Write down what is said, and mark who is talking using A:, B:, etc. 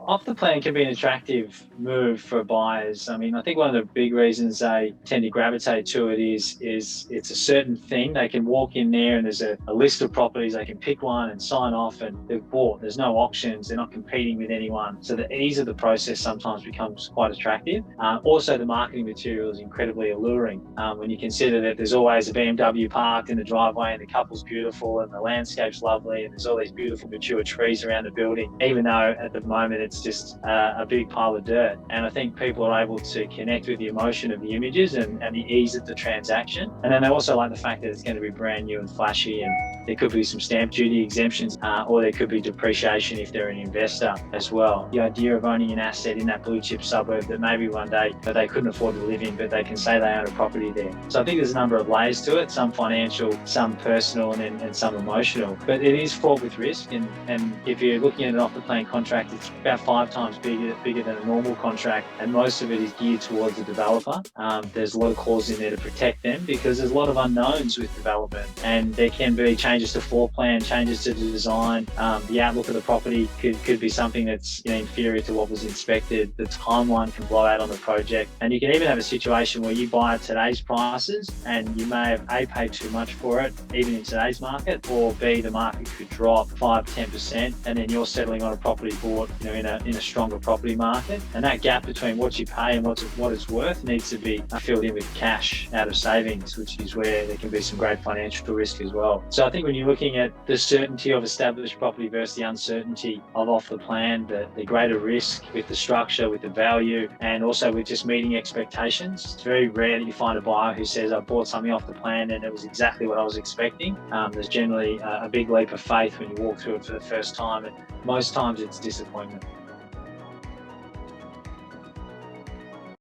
A: Off the plan can be an attractive move for buyers. I mean, I think one of the big reasons they tend to gravitate to it is it's a certain thing. They can walk in there and there's a list of properties. They can pick one and sign off and they've bought. There's no auctions. They're not competing with anyone. So the ease of the process sometimes becomes quite attractive. Also, the marketing material is incredibly alluring. When you consider that there's always a BMW parked in the driveway and the couple's beautiful and the landscape's lovely and there's all these beautiful mature trees around the building, even though at the moment it's just a big pile of dirt. And I think people are able to connect with the emotion of the images and the ease of the transaction. And then they also like the fact that it's going to be brand new and flashy, and there could be some stamp duty exemptions, or there could be depreciation if they're an investor as well. The idea of owning an asset in that blue chip suburb that maybe one day they couldn't afford to live in, but they can say they own a property there. So I think there's a number of layers to it, some financial, some personal, and some emotional. But it is fraught with risk, and if you're looking at an off-the-plan contract, it's about 5 times bigger than a normal contract, and most of it is geared towards the developer. There's a lot of clauses in there to protect them because there's a lot of unknowns with development, and there can be changes to floor plan, changes to the design. The outlook of the property could be something that's inferior to what was inspected. The timeline can blow out on the project, and you can even have a situation where you buy at today's prices and you may have A, paid too much for it, even in today's market, or B, the market could drop 5-10%, and then you're settling on a property bought in a stronger property market. And that gap between what you pay and what it's worth needs to be filled in with cash out of savings, which is where there can be some great financial risk as well. So I think when you're looking at the certainty of established property versus the uncertainty of off the plan, the greater risk with the structure, with the value, and also with just meeting expectations. It's very rare that you find a buyer who says, I bought something off the plan and it was exactly what I was expecting. There's generally a big leap of faith when you walk through it for the first time, and most times it's disappointment.